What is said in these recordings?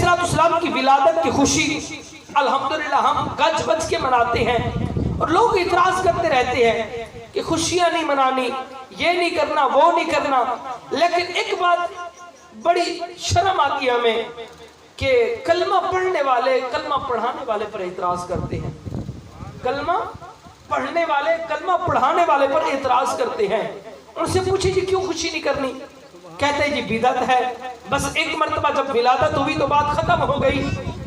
अलैहिस्सलाम की विलादत की खुशी अल्हम्दुलिल्लाह हम गज बज के मनाते हैं, और लोग इतराज करते रहते हैं कि खुशियां नहीं मनानी, ये नहीं करना, वो नहीं करना। लेकिन एक बात बड़ी शर्म आती है हमें कि कलमा पढ़ने वाले, कलमा पढ़ाने वाले पर इतराज करते हैं। कलमा पढ़ने वाले, कलमा पढ़ाने वाले पर इतराज करते हैं। उनसे पूछे जी क्यों खुशी नहीं करनी? कहते हैं जी बिदअत है। बस एक मर्तबा जब विलादत हुई तो बात खत्म हो गई।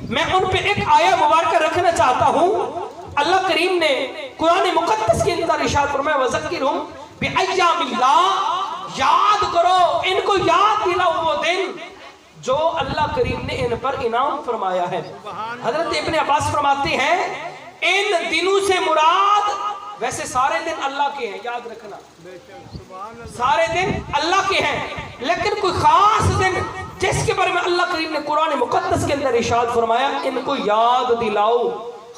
मैं उन पे एक आया मुबारक रखना चाहता हूँ। अल्लाह करीम ने कुरान मुक़द्दस के अंदर इरशाद फरमाया वज़क्किरहुम बिअय्यामिल्लाह, याद करो, इनको याद दिलाओ वो दिन जो अल्लाह करीम ने इन पर इनाम फरमाया है। हजरत इब्न अब्बास फरमाते हैं इन दिनों से मुराद, वैसे सारे दिन अल्लाह के हैं, याद रखना, सारे दिन अल्लाह के हैं, लेकिन कोई खास दिन जिसके बारे में अल्लाह करीम ने कुरान मुक़द्दस के अंदर इरशाद फरमाया इनको याद दिलाओ,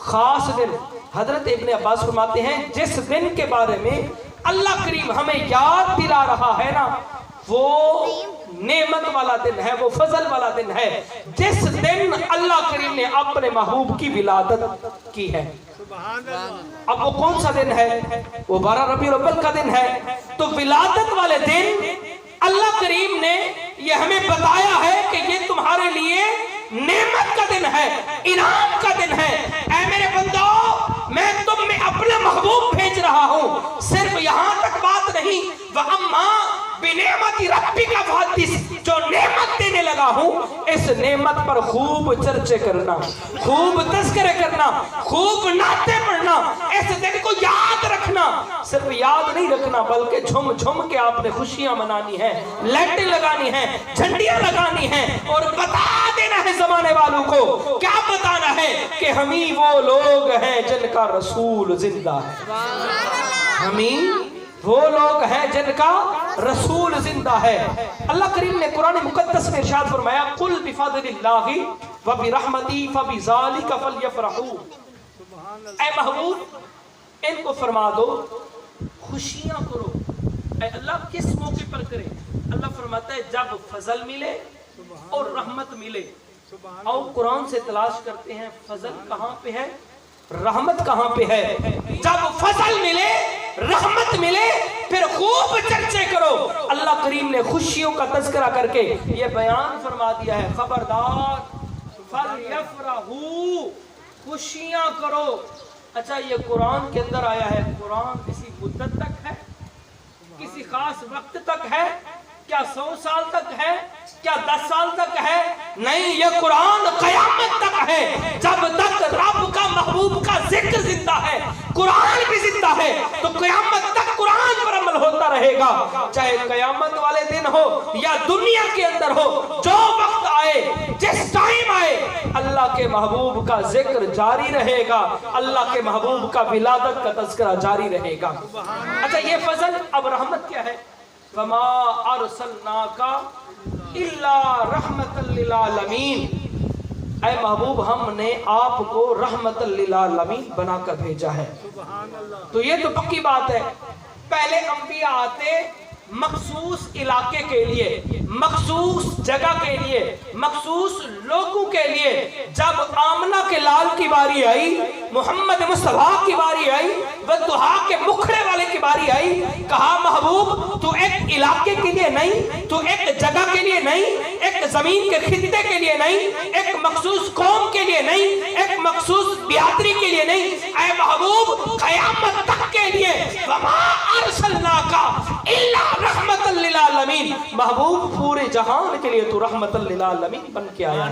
खास दिन। हजरत इब्न अब्बास फरमाते हैं जिस दिन के बारे में अल्लाह करीम हमें याद दिला रहा है ना, वो नेमत वाला दिन है, वो फजल वाला दिन है, जिस दिन अल्लाह करीम ने अपने महबूब की विलादत की है। अब वो कौन सा दिन है? वो 12 रबीउल अव्वल का दिन है। तो विलादत वाले दिन अल्लाह करीम ने ये हमें बताया है कि ये तुम्हारे लिए नेमत का दिन है, इनाम का दिन है। ऐ मेरे बंदो, मैं तुम में अपना महबूब भेज रहा हूँ। सिर्फ यहाँ तक बात नहीं, वह अम्मा बिनेमती रब्बिका फहद्दिस, जो नेमत देने लगा हूँ इस नेमत पर खूब चर्चे करना, खूब तज़किरे करना, खूब नाते पढ़ना, इस दिन को याद रखना। सिर्फ याद नहीं रखना बल्कि झुम झुम के आपने खुशियां मनानी है, लाइटें लगानी है, झंडियां लगानी है, और बता देना है जमाने वालों को। क्या बताना है? कि हम ही वो लोग हैं जिनका रसूल जिंदा है, हम ही वो लोग हैं जिनका रसूल जिंदा है। अल्लाह करीम ने कुरान मुक़द्दस में इरशाद फरमाया कुल बिफज़लिल्लाहि व बिरहमतिही फबिज़ालिका फलयफ़रहू। ऐ महबूब, इनको फरमा दो खुशियां करो। ऐ अल्लाह किस मौके पर करे? अल्लाह फरमाता है जब फजल मिले और रहमत मिले। और कुरान से तलाश करते हैं फजल कहाँ पे है, रहमत कहाँ पे है। जब फजल मिले, रहमत मिले, फिर खूब चर्चे करो। अल्लाह करीम ने खुशियों का तज़किरा करके ये बयान फरमा दिया है, खबरदार फलयफ़रहू, खुशियां करो। अच्छा, ये कुरान के अंदर आया है, कुरान किसी मुद्दत तक है, किसी खास वक्त तक है? क्या 100 साल तक है? क्या 10 साल तक है? नहीं, ये कुरान क़यामत तक है। जब तक रब का महबूब का जिक्र जिंदा है, कुरान भी जिंदा है, तो क़यामत तक कुरान पर अमल होता रहेगा। चाहे क़यामत वाले दिन हो या दुनिया के अंदर हो, जो वक्त आए, जिस टाइम आए, अल्लाह के महबूब का जिक्र जारी रहेगा, अल्लाह के महबूब का विलादत का तज़किरा जारी रहेगा। अच्छा, ये फजल। अब रहमत क्या है? वमा अरसलनाका इल्ला रहमतल लिल आलमीन। ऐ महबूब, हमने आपको रहमतल लिल आलमीन बनाकर भेजा है। तो ये तो पक्की बात है। पहले अंबिया आते मखसूस इलाके के लिए, मखसूस जगह के लिए, मखसूस लोगों के लिए। जब आमना के लाल की बारी आई, मोहम्मद मुस्तफा की बारी आई, बददुहा के मुखड़े वाले की बारी आई, कहा महबूब तू एक इलाके के लिए नहीं, तू एक जगह के लिए नहीं, एक जमीन के खित्ते के लिए नहीं, एक मखसूस कौम के लिए नहीं, एक मखसूस बिरादरी के लिए नहीं, ऐ महबूब क़यामत तक के लिए। वमा अरसलनाका इल्ला रहमतल लिल आलमीन। महबूब पूरे जहान के लिए तू रहमतल लिल आलमीन बन के आया।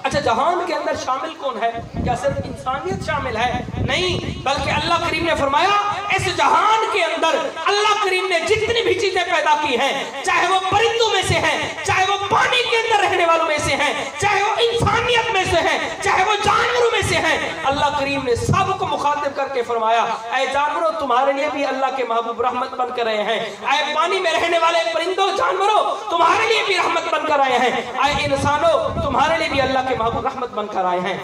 अच्छा, जहान के अंदर शामिल कौन है? क्या सिर्फ इंसानियत शामिल है? नहीं, बल्कि अल्लाह करीम ने फरमाया इस जहान के अंदर अल्लाह करीम ने जितनी भी चीजें पैदा की हैं, चाहे वो परिंदों में से हैं, चाहे वो पानी के अंदर रहने वालों में से हैं, चाहे वो इंसानियत में से हैं, चाहे वो जानवरों में से हैं, अल्लाह करीम ने सबको मुखातिब करके फरमाया ऐ जानवरों, तुम्हारे लिए भी अल्लाह के महबूब रहमत बन कर रहे हैं। ऐ पानी में रहने वाले परिंदों जानवरों, तुम्हारे लिए भी रहमत बनकर आए हैं। ऐ इंसानों, तुम्हारे लिए भी अल्लाह के महबूब रहमत बनकर आए हैं।